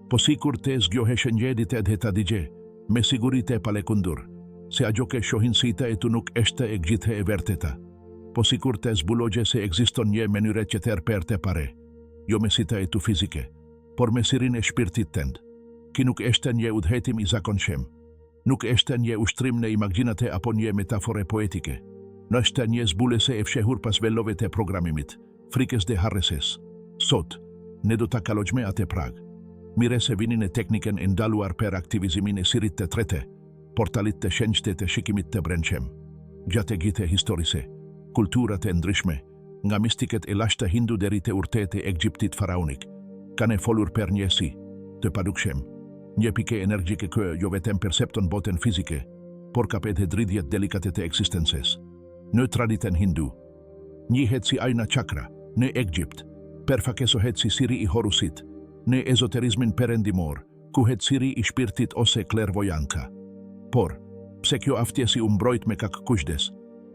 Po sikur të zgjoheshen njedit edhe ta digje, me sigurit e palekundur, se ajo ke shohin sita e tu nuk eshte e gjithë e vërteta. Po sikur të zbulogje se ekziston një mënyrë që të erper të pare, jo me sita e tu fizike, por me sirin e shpirtit tënd. Ki nuk eshte një udhëhetim i zakonshëm, nuk eshte një ushtrim në imagjinate apo një metafore poetike. Nështë një zbulese e fshehur pas vellove të programimit, frikës dhe harreses. Sot, ne do ta kalojmë atë prag. Mire se vinin e tekniken e ndaluar per aktivizimin e sirit të trete, portalit të shenjtë të shikimit të brendshëm. Gjatë gjithë historise, kulturat e ndryshme, nga mistiket e lashta hindu deri te urtet e Egjiptit faraonik, kanë folur per njësi, të padukshëm. Një pike energjike kë jo vetëm percepton botën fizike, por kapet dhe dridhjet delikate të eksistences. Në traditën hindu, njihet si Ajna Chakra, në Egjipt, përfakesohet si siri i Horusit, në ezoterizmin perendimor, kuhet siri i shpirtit ose klervojanka. Por, pse kjo aftjesi u mbrojt me kak kushdes,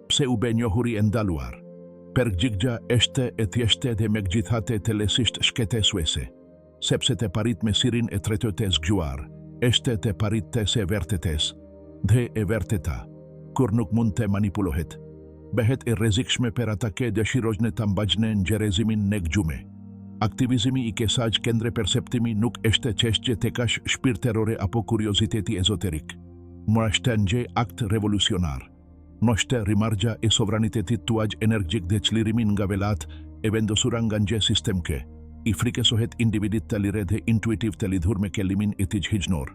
pse u be njohuri e ndaluar, përgjigja eshte e thjeshte dhe me gjithate të lesisht shketesuese, sepse të parit me sirin e tretëtes gjuar, eshte të parit të se vertetes, dhe e verteta, kur nuk mund të manipulohet, behet e rrezikshme per atake dëshirojnë të mbajnë në gjerezimin në gjume. Aktivizimi i kesaj kendre perceptimi nuk eshte çështje tekash shpirtërore apo kurioziteti ezoterik. Më është një akt revolucionar. Nështë rimargja e sovranitetit tuaj energjik dhe çlirimin nga velat e vendosura nga një sistemke, i frikesohet individit të lire dhe intuitiv të lidhur me kellimin e tij hijnor.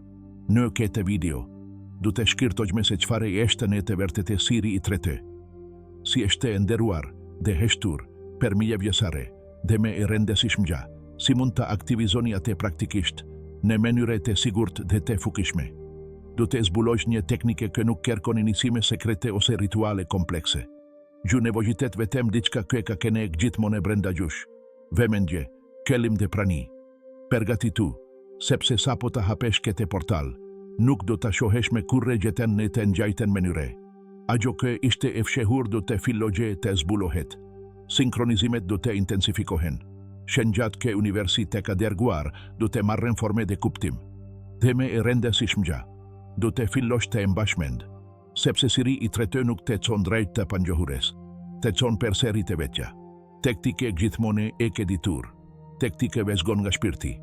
Në këtë video, du të shkirtojmë se çfarë është në të vërtetë siri i tretë. Si është e nderuar dhe heshtur per mije vjesare, dhe me e rendesishmja, si mund të aktivizoni atë praktikisht, në mënyre të sigurt dhe të fukishme. Du të zbulojsh një teknike kë nuk kërkon inicime sekrete ose rituale komplekse. Gju nevojitet vetëm diçka kë ka kene gjithmonë brenda gjush. Vëmendje, kellim dhe prani. Përgatitu, sepse sapo të hapesh këtë portal, nuk do të shohesh me kurre gjeten në të ngjajten mënyre. Ajo kë ishte e fshehur do të fillogje të zbulohet. Sinkronizimet do të intensifikohen. Shenjat ke universi të ka derguar do të marren forme dhe kuptim. Dhe me e rendesishmja, do të fillosh të embashmend, sepse siri i tretë nuk të çon drejt të panjohures, të çon per seri të vetja. Tektike gjithmone e ke ditur, tektike vezgon nga shpirti.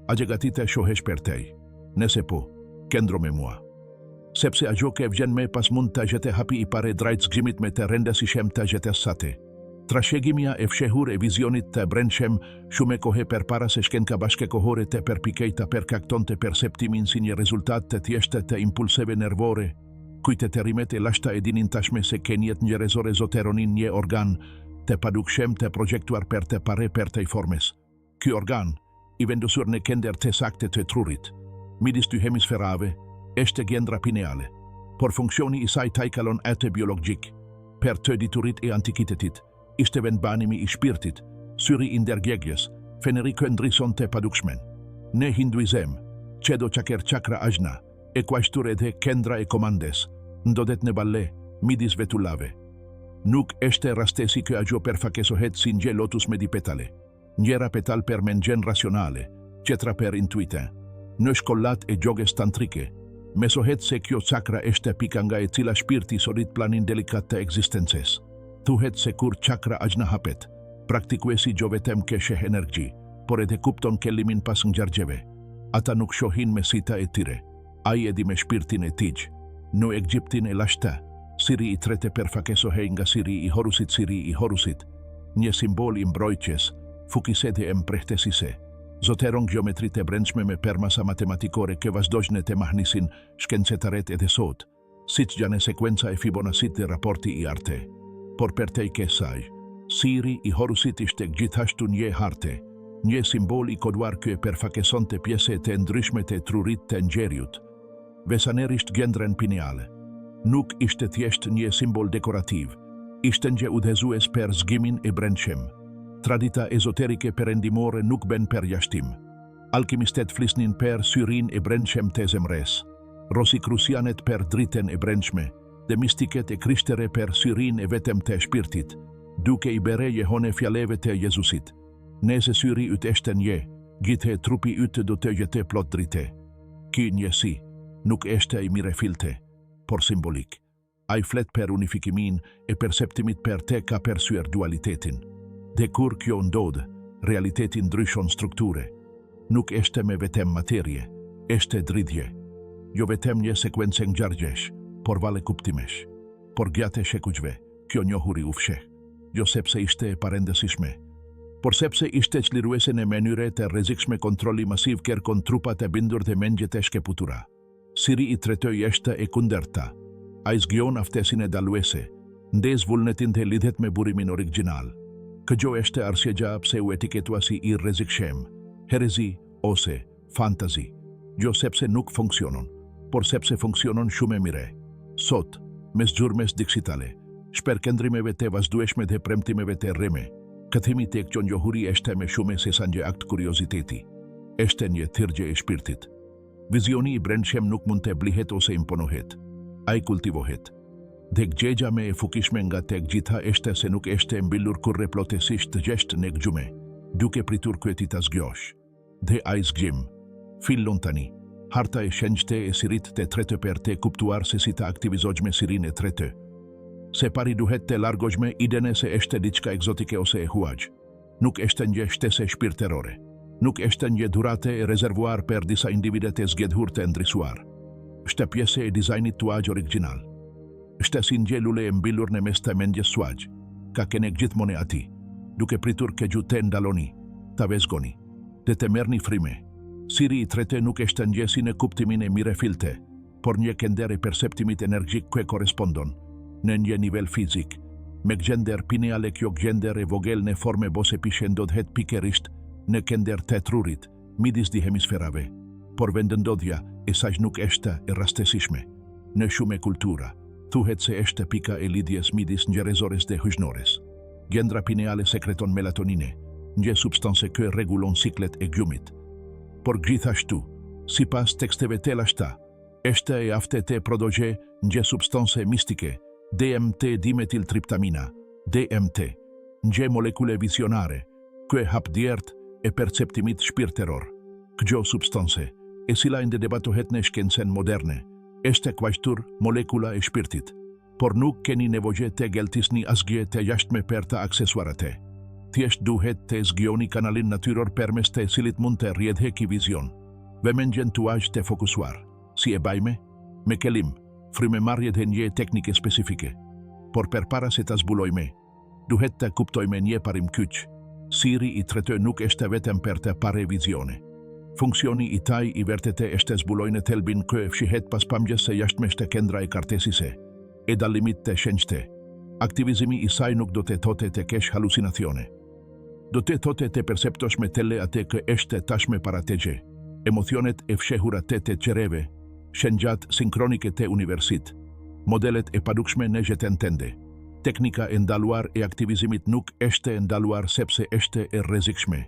Agjegatit të shohesh per tej, nëse po, kendro me mua. Sepse ajo ke vjen me pas mund të gjete hapi i pare drejt zgjimit me të rendesishem të gjete sate. Trashëgimia e fshehur e vizionit të brendshëm shumë kohe përpara se shken ka bashke kohore të përpikejta përkakton të perceptimin si një rezultat të thjeshtë të impulseve nervore, kujt të rimet e lashta e dinin tashme se kenjet njerëzore zoteronin një organ të padukshëm të projektuar për të pare për të i formes. Ky organ, i vendosur në kender të sakte të trurit, midis dy hemisferave, është gjendra pineale, por funksioni i saj taj kalon atë biologjik, per të diturit e antikitetit, ishte vendbanimi i shpirtit, syri i ndërgjegjes, feneri këndrison të padukshmen. Në hinduizem, qedo çaker chakra ajna, e kuashtur edhe kendra e komandes, ndodet në balle, midis vetullave. Nuk është rastesi kë ajo përfakesohet si një lotus me di petale. Njëra petal per mendjen racionale, qetra per intuite. Në shkollat e gjoges tantrike, mesohet se kjo chakra është pika nga e cila shpirti solit planin delikat të ekzistences. Thuhet se kur chakra ajna hapet, praktikuesi jo vetëm ke sheh energji, por edhe kupton kellimin pas ngjarjeve. Ata nuk shohin me sita e tyre, ai edi me shpirtin e tij. Në Egjiptin e lashta, siri i tretë përfakesohej nga siri i Horusit, një simbol i mbrojtjes, fukise dhe emprehtesise. Zoteron geometrit e brendshme me permasa matematikore ke vazhdojnë të mahnisin shkencetaret edhe sot, siç gjane sekuenca e Fibonacit dhe raporti i arte. Por për te i kesaj, siri i Horusit ishte gjithashtu një harte, një simbol i koduar kë përfakeson të pjese të ndryshme të trurit të ngjeriut. Vesanerisht gjendren pineale. Nuk ishte thjesht një simbol dekorativ, ishte një udhëzues për zgimin e brendshëm. Tradita ezoterike perendimore nuk ben për jashtim. Alkimistet flisnin për syrin e brendshëm të zemres, Rosicrucianet për driten e brendshme, dhe mistiket e krishtere për syrin e vetëm të shpirtit, duke i bere jehone fjaleve të Jezusit. Nëse syri yt është një, Gjithë trupi ytë do të jetë plot drite. Ky njësi nuk është ai mire filte, por simbolik. Ai flet per unifikimin e perceptimit per te ka persyer dualitetin. Dhe kur kjo ndodh, realitetin ndryshon strukture. Nuk është me vetem materie, është dridhje. Jo vetem një sekuencë ngjarjesh, por vale kuptimesh. Por gjatë shekuqve, kjo njohuri u fsheh. Jo sepse ishte e parendësishme, por sepse ishte çliruese në mënyre të rrezikshme kontrolli masiv kërkon trupat e bindur dhe mendjet e shkeputura. Siri i tretoj është e kundërta. Ai zgjon aftesin e daluese, ndez vullnetin dhe lidhet me burimin original. Kjo është arsyeja pse u etiketua si i rrezikshëm, herezi ose fantazi. Jo sepse nuk funksionon, por sepse funksionon shumë e mire. Sot, mes gjurmes digitale, shperkendrimeve të vazhdueshme dhe premtimeve të rreme, këthimi tek kjo njohuri është me shumë se sa një akt kurioziteti. Është një thirrje e shpirtit. Vizioni i brendshëm nuk mund të blihet ose imponohet. Ai kultivohet. Dhe gjegja me e fukishme nga tek gjitha është se nuk është e mbyllur kurrë plotësisht gjeshtë në gjume, duke pritur kujti ta zgjosh. Dhe ai zgjim. Fillon tani. Harta e shenjtë e sirit të tretë për të kuptuar se si të aktivizojme sirin e tretë. Se pari duhet të largojme idene se është diçka egzotike ose e huaj. Nuk është një shtese shpirtërore. Nuk është një dhurate e rezervuar për disa individet e zgjedhur të ndrisuar. Është pjesë e dizajnit tuaj original. Është si një lule e mbilur në mes të mendjes suaj, ka kenek gjithmonë ati, duke pritur ke gjute ndaloni, ta vezgoni, dhe të merni frime. Siri i tretë nuk është një si në kuptimin e mire filte, por një kender e perceptimit energjik kue korespondon, në një nivel fizik, me gjender pineale kjo gjender e vogel në forme bose pishe ndodhet pikerisht në kender të trurit, midis di hemisferave, por vendëndodhja e saj nuk është e rastesishme. Në shumë kultura, thuhet se është pika e lidhjes midis njerëzores dhe hyjnores. Gjendra pineale sekreton melatonine, një substanse që rregullon ciklet e gjumit. Por gjithashtu, sipas teksteve të lashta, është e afte të prodhoje një substanse mistike, DMT dimetiltriptamina, DMT, një molekule visionare, që hapdjert e perceptimit shpirtëror. Kjo substanse, e cila ende debatohet në shkencën moderne, është kvajtur molekula e shpirtit, por nuk keni nevojë të geltisni asgjë të jashtme për të aksesuarate. Thjesht duhet të zgjoni kanalin natyror përmes të cilit mund të rrjedhë ky vizion. Vëmendjen tuaj të fokusuar. Si e bajme? Me kelim, frymëmarrje dhe një teknike specifike. Por përpara se ta zbulojme, duhet të kuptojme një parim kyç. Siri i tretë nuk është vetëm për të parë vizione. Funksioni i taj i vërtetë është zbulojnë thelbin që fshihet pas pamjes së jashtme të kendra e kartesise, e dallimit të shenjtë. Aktivizimi i saj nuk do të thotë të kesh halucinacione. Do të thotë të perceptosh me tele atë që është tashme para teje. Emocionet e fshehura të qereve, shenjat sinkronike të universit, modelet e padukshme në jetën tënde. Teknika e ndaluar e aktivizimit nuk është e ndaluar sepse është e rrezikshme,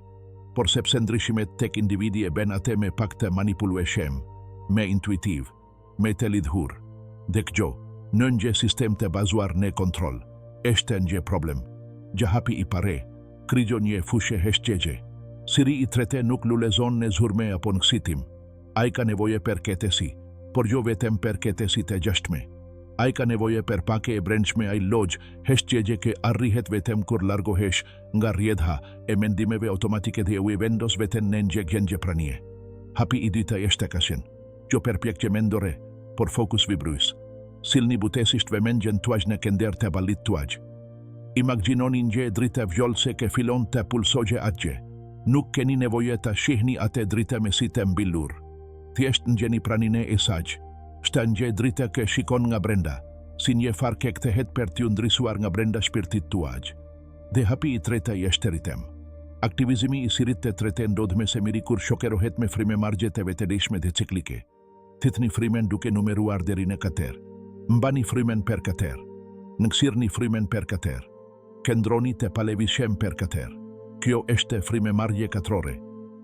por sepse ndryshimet tek individi e bën atë me pak të manipulueshëm, me intuitiv, me të lidhur. Dhe kjo, në një sistem të bazuar në kontrol, është një problem. Gjahapi i pare, krigjo një fushë heshtjegje. Siri i tretë nuk lulezon në zhurme apo në ksitim. Ai ka nevoje për ketesi, por jo vetëm për ketesi të gjashtme. Ai ka nevoje për pake e brendshme ai logj heshtjegje që arrihet vetëm kur largohesh nga rrjedha e mendimeve automatike dhe u vendos vetëm në një gjendje pranie. Hapi i dytë është kashen. Jo përpjekje mendore, por fokus vibrues. Silni butesisht vëmendjen tuaj në kender të ballit tuaj. Imagjinoni një dritë vjollse që fillon të pulsojë atje. Nuk keni nevoje të shihni atë dritë me sy të mbyllur. Thjesht ngjeni praninë e saj. Është një dritë që shikon nga brenda, si një farë që kthehet për t'ju ndrisuar nga brenda shpirtit tuaj. Dhe hapi i tretë është ritem. Aktivizimi i sirit të tretë ndodh me semiri kur shokerohet me frymëmarrje të vetëdijshme dhe ciklike. Thithni frymen duke numeruar deri në 4. Mbani frymen per 4. Nëksirni frymen per 4. Këndroni të palevishëm per 4. Kjo është frymëmarrje katrore,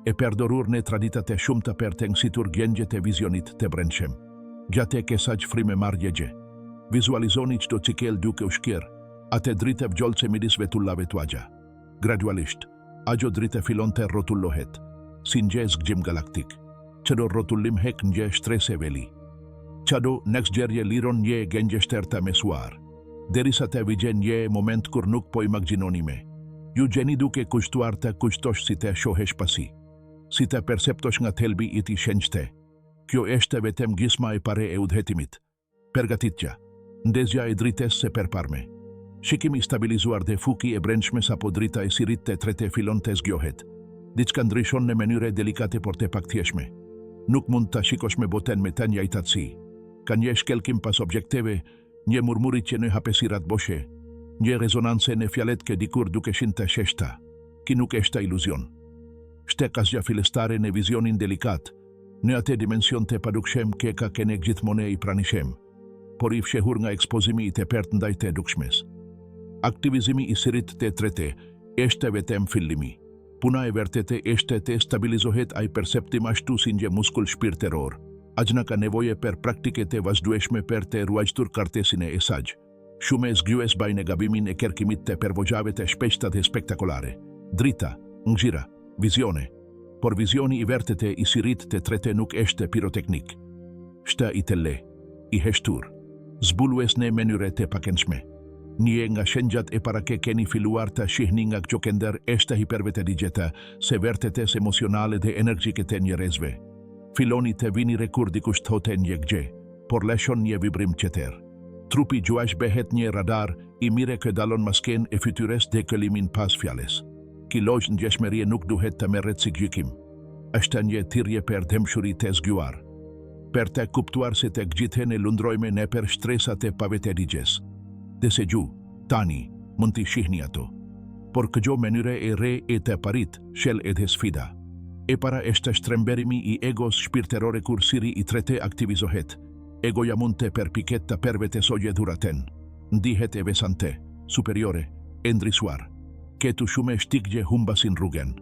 e përdorur në traditat e shumta për të ngjitur gjendjet e vizionit të brendshëm. Gjatë kësaj frymëmarrjeje, vizualizoni çdo cikel duke u shkjer atë dritë vjollce midis vetullave tuaja. Gradualisht, ajo dritë fillon të rrotullohet. si nje zgjim galaktik. Qado rotullim hek nje shtrese veli. Qado next gjerje liron nje genje shterta mesuar. Derisa te vigjen nje moment kur nuk po imagjinoni me. Ju gjeni duke kushtuar të kushtosh si te shohesh pasi. Si te perceptosh nga thelbi i ti shenjte. Kjo eshte vetem gisma e pare e udhetimit. Pergatitja, ndezja e drites se perparme. Shikimi stabilizuar dhe fuki e brendshme sapo drita e sirit të trete filon të zgjohet. Diçka ndryshon në mënyre delikate por të pakthjeshme. Nuk mund të shikosh me boten me të njëjtatësi. Ka një shkelkim pas objekteve, një murmurit që në hapesirat boshe, një rezonanse në fjalet ke dikur duke shin të sheshta. Ki nuk eshta iluzion. Shtek asgja filestare në vizionin delikat, në atë dimension të padukshem ke ka kenek gjithmone i pranishem, por i fshehur nga ekspozimi i të pert ndaj të dukshmes. Aktivizimi i sirit të trete, eshte vetem fillimi. Puna e vërtete eshte të stabilizohet ai perceptim ashtu si një muskull shpirteror. Ajna ka nevoje per praktike të vazhdueshme per të ruajtur kartesin e esaj. Shume zgjues bajnë gabimin e kerkimit të pervojave të shpeshta dhe spektakolare. Drita, ngjira, vizione. Por vizioni i vërtete i sirit të trete nuk eshte piroteknik. Shta i telle, i heshtur, zbulues në mënyre të pakenshme. Një nga shenjat e para ke keni filluar të shihni nga gjokender eshte hipervetedigjeta se vërtetes emocionale dhe energjike të njerëzve. Filoni të vini rekur dikush thote një gje, por leshon një vibrim qeter. Trupi gjuash behet një radar i mire kë dalon masken e fytyres dhe këlimin pas fjales. Ki lojsh në gjeshmerie nuk duhet të merret si gjykim. Është një thirrje për dëmshuri të zgjuar. Per të kuptuar se të gjithhen e lundrojme në për shtresat e pavetedigjes. Dhe se gju, tani, mund t'i shihni ato. Por këgjo mënyre e re e të parit, shel edhe sfida. E para eshte shtremberimi i egos shpirterore kur siri i trete aktivizohet. Egoja mund të perpiket të perve të soje dhuraten. Ndihet e vesante, superiore, endrisuar. Ketu shume shtikgje humbasin rrugen.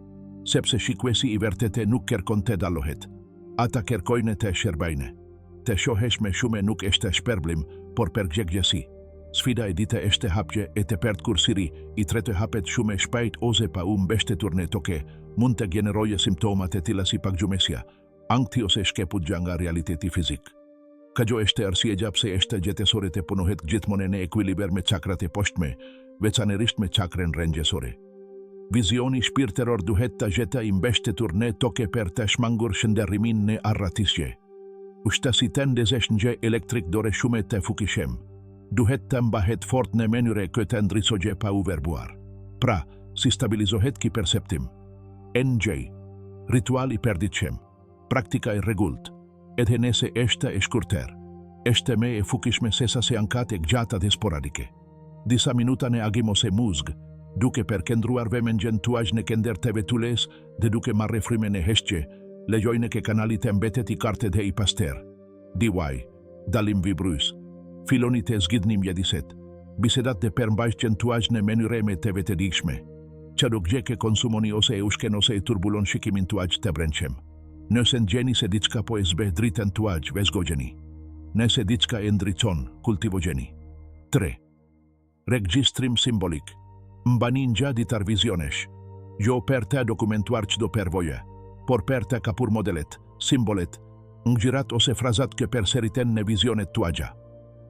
Sepse shikuesi i vërtete nuk kërkon të dalohet. Ata kërkojnë të sherbajne. Të shohesh me shume nuk eshte shperblim, por përgjegjesi. Sfida e dite eshte hapje e të pert kur siri i trete hapet shume shpajt ose pa mbështetur në toke, mund të generoje simptomat e tilla si pagjumesja, ankthi ose shkeput nga realiteti fizik. Këgjo eshte arsye pse eshte gjetesore të punohet gjithmone në ekuiliber me çakrat e poshtme, veçanërisht me çakrën rengjesore. Vizioni shpirteror duhet të gjeta i mbështetur në toke për të shmangur shënderimin në arratisje. Ushtasiten dezesh një elektrik dore shume të fukishem. Duhet të mbahet fort në mënyre këtë ndrisogje pa u verbuar. Pra, si stabilizohet ki perceptim. NJ, ritual i perditqem, praktika i regullt, edhe nese eshte e shkurter, eshte me e fukishme sesa se ankate gjata dhe sporadike. Disa minuta në agim ose muzg, duke përkendruar vëmendjen tuaj në kender të vetules dhe duke marre frime në heshtje, lejojnë ke kanalit e mbetet i karte dhe i paster. DY, dalim vibrus. Filoni të zgjidhni mjediset, bisedat dhe përmbajtjen tuaj në mënyre me të vetedikshme. Qado gje ke konsumoni ose e ushken ose e turbulon shikimin tuaj të brendqem. Nëse gjeni se diçka po e zbeh dritën tuaj, vezgogjeni. Nëse diçka e ndricon, kultivogjeni. 3. Regjistrim simbolik. Mbani nja ditar vizionesh. Jo per te dokumentuar qdo pervoje, por per te kapur modelet, simbolet, ngjirat ose frazat ke perseriten në vizionet tuaja.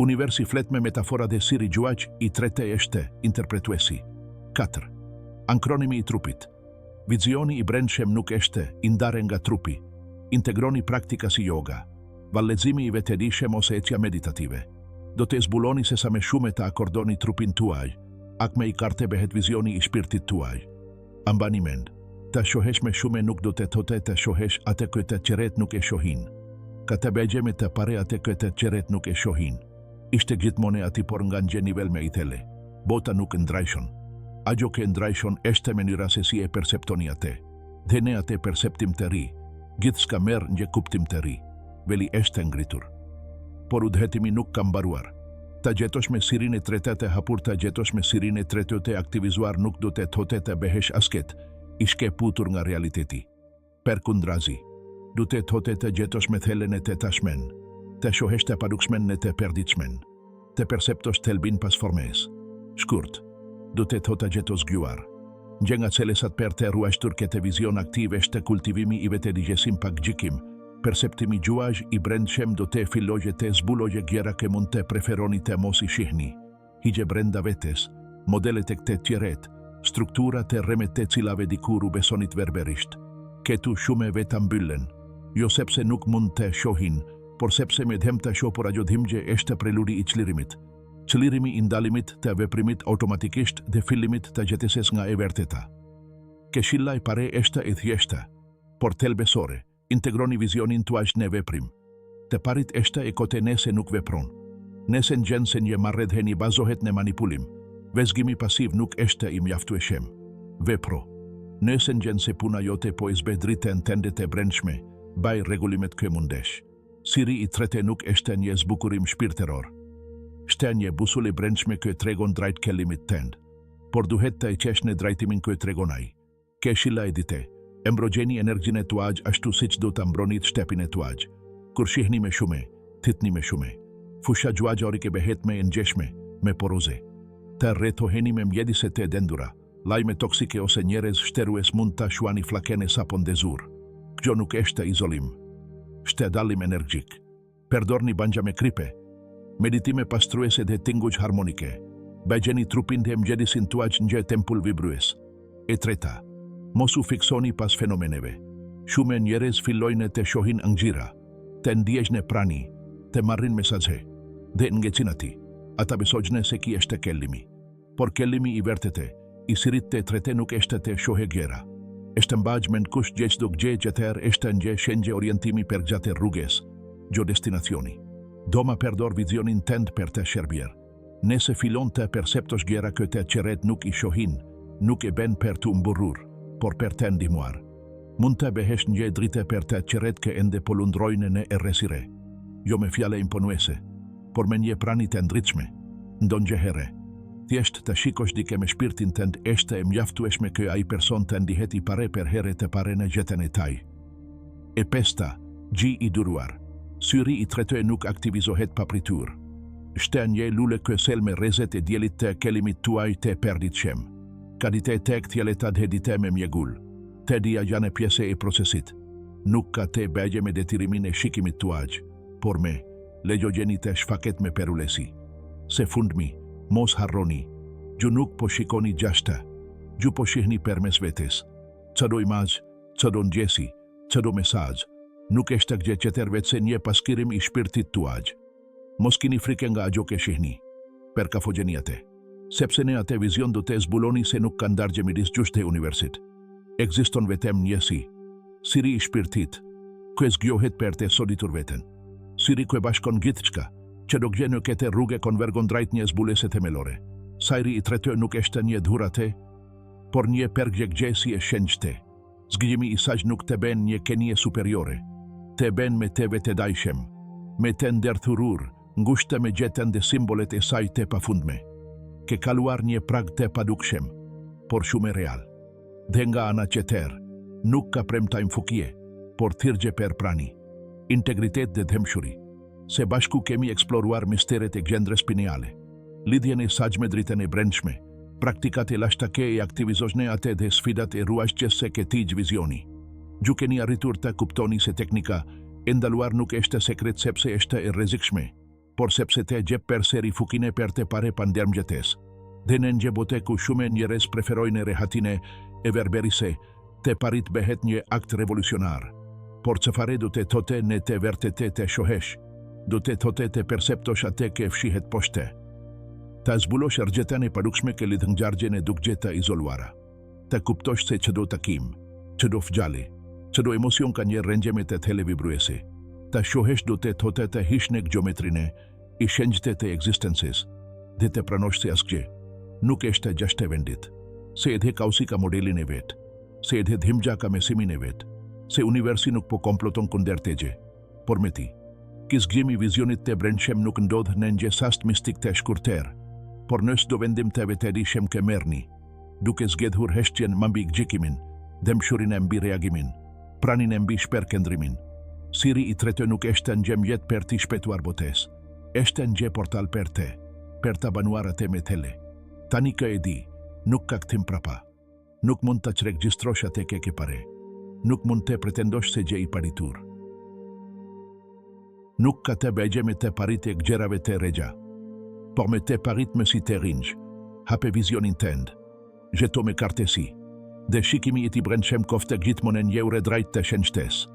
Universi flet me metafora dhe siri gjuaq i trete eshte, interpretuesi. 4. Ankronimi i trupit. Vizioni i brendshëm nuk eshte, indare nga trupi. Integroni praktika si yoga. Vallëzimi i vetedishem ose ecja meditative. Do të zbuloni se sa me shume të akordoni trupin tuaj, ak me i karte behet vizioni i shpirtit tuaj. Ambani mend, të shohesh me shume nuk do të thote të shohesh atë këtë qeret nuk e shohin. Ka të begje me të pare atë këtë qeret nuk e shohin. Ishte gjithmone ati por nga një nivel me i tele. Bota nuk ndrajshon. Ajo ke ndrajshon eshte mënyra se si e perceptoni ate. Dhe ne ate perceptim të ri. Gjithë s'ka merë një kuptim të ri. Veli eshte ngritur. Por udhetimi nuk kam baruar. Ta gjetosh me sirin e tretete hapur ta gjetosh me sirin e tretete aktivizuar nuk do të thote të behesh asket. Ishke putur nga realiteti. Per kundrazi. Do të thote të gjetosh me thelen e të tashmen. Të shohesh të padukshmen në të perdichmen. Të perceptosh të elbin pas formes. Shkurt, do të thota gjetos gjuar. Gjenga celesat per te ruashtur këtë vizion aktive shte kultivimi i vete digjesim pak gjikim, perceptimi gjuaj i brendshëm do te filloje te zbuloje gjera ke mund te preferoni te mos i shihni. Higje brenda vetes, modelet e këte tjeret, struktura te remete cilave dikur u besonit verberisht. Ketu shume veta mbyllen, jo sepse nuk mund te shohin, por sepse me dhem të shoh por ajo dhimgje eshte preludi i qlirimit. Qlirimi i ndalimit të veprimit automatikisht dhe fillimit të gjeteses nga e vërteta. Keshilla i pare eshte e thjeshta, por telbesore, integroni vizionin tuaj në veprim. Të parit eshte e kote nese nuk vepron. Nese në gjenë se një marredheni bazohet në manipulim. Vezgimi pasiv nuk eshte i mjaftueshem. Vepro. Nese në gjenë se puna jote po izbe drite në tendet e brendshme, baj regullimet kë mundesh. Siri i trete nuk eshte një zbukurim shpirteror. Shte një busuli brendshme kë tregon drejt kellimit tend. Por duhet të e qesh në drejtimin kë tregonaj. Keshilla e dite, embrogjeni energjin e tuaj ashtu si që do të mbronit shtepin e tuaj. Kur shihni me shume, titni me shume. Fusha gjuaj ori ke behet me engjeshme, me poroze. Të rretoheni me mjedise të dendura, lajme toksike ose njerez shterues mund të shuani flakene sapon dezur. Kjo nuk eshte izolim. Shte dalim energjik. Perdorni banja me kripe. Meditime pastruese dhe tinguj harmonike. Bajgjeni trupin dhe mjedisin tuaj një tempull vibrues. E treta, mos u fiksoni pas fenomeneve. Shume njerez fillojnë të shohin angjira, të ndjejnë prani, të marrin mesazhe, dhe ngecinati, ata besojnë se ki eshte kellimi. Por kellimi i vertete, i sirit të trete nuk eshte të shohe gjera. Eshte mbajmen kush gjeqduk gjeqeter eshte nje shenje orientimi per gjate rruges, gjo destinacioni. Doma perdor vizionin tend per te sherbjer. Nese filon të perceptos gjera këte qeret nuk i shohin, nuk e ben per të mburur, por per te ndimuar. Mund të behesh nje drite per te qeret ke ende polundrojnë në erresire. Jo me fjale imponuese, por me nje prani të ndritshme. Ndon gjehere. Thjesht të shikosh dike me shpirtin tënd eshte e mjaftueshme kë ai person të ndihet i pare per here të pare në gjetën e taj. E pesta, gji i duruar. Syri i tretoje nuk aktivizohet papritur. Shte nje lule kësel me rezet e djelit të kelimit tuaj të perdit shem. Kadite tek tjeletad hedite me mjegull. Te dia janë pjese e procesit. Nuk ka te begje me detirimin e shikimit tuaj, por me, lejo gjeni të shfaket me perulesi. Se fundmi, mos harroni, gju nuk po shikoni gjashta, gju po shihni permes vetes. Qado imaz, qado ndjesi, qado mesaz, nuk eshte gje qeter vetëse një paskirim i shpirtit tuaj. Mos kini frike nga agjo ke shihni, per ka fogjeniate. Sepse ne ate vizion do te zbuloni se nuk kanë dargje midis gjushte universit. Ekziston vetem njësi, siri i shpirtit, kë zgjohet per te soditur veten. Siri kë bashkon gjithçka, që do gjenë këte rrugë konvergon drejt një zbulese themelore. Sajri i tretë nuk eshte një dhurate, por një pergjegjegjesi e shenjte. Zgjimi i saj nuk të ben një kenie superiore, të ben me te vete dajshem, me te ndërthurur, ngushte me gjetën dhe simbolet e saj të pafundme. Ke kaluar një prag të padukshem, por shume real. Dhe nga ana qeter, nuk ka premta infukje, por thirgje per prani, integritet dhe dhemshuri. Se bashku kemi eksploruar misteret e gjendres pineale, lidhjen e saj me dritën e brendshme, praktikat e lashtake e aktivizojnë atë dhe sfidat e ruajtjes se këtij vizioni. Gju keni arritur të kuptoni se teknika e ndaluar nuk eshte sekret sepse eshte e rrezikshme, por sepse te gjep per seri fukine per te pare pandermgjetes. Dhe në njebote ku shume njerëz preferojnë rehatine e verberise, te parit behet një akt revolucionar. Por çfarë do të thotë në te vërtetë të shohesh, do të thotë të perceptosh atë që fshihet poshte. Ta zbulosh rgjetën e padukshme që lidh ngjarjen e dukje të izoluara. Ta kuptosh se çdo takim, çdo fjalë, çdo emocion ka një rendjeme të thellë vibruese. Ta shohesh do të thotë të hish në gjeometrinë i shenjtë të ekzistencës, dhe të pranosh se asgjë nuk është gjashtë vendit. Se edhe kausi ka modelin e vet, se edhe dhimgja ka mesimin e vet, se universi nuk po komploton kundër tegje, por me ti. Zgjimi i vizionit të brendshëm nuk ndodh në një sast mistik të shkurter, por nëse do vendim të vetëdijshëm që merrni, duke zgjedhur heshtjen mbi gjikimin, dëmshurinë mbi reagimin, pranin mbi shperkëndrimin. Siri i tretë nuk është një mjet për të shpëtuar botes, është një portal për të banuar atë me tele. Tani ka e di, nuk ka këtim prapa. Nuk mund të regjistrosh atë ke pare. Nuk mund të pretendosh se gjë i paritur. Nuk ka të bëjë me të parit e gjerave të regja. Por me të parit me si të rinjë, hape vizionin tënd, jeto me kartesi, dhe shikimi i ti brendshëm kofte gjithmonë një ure drejt të shenjtes.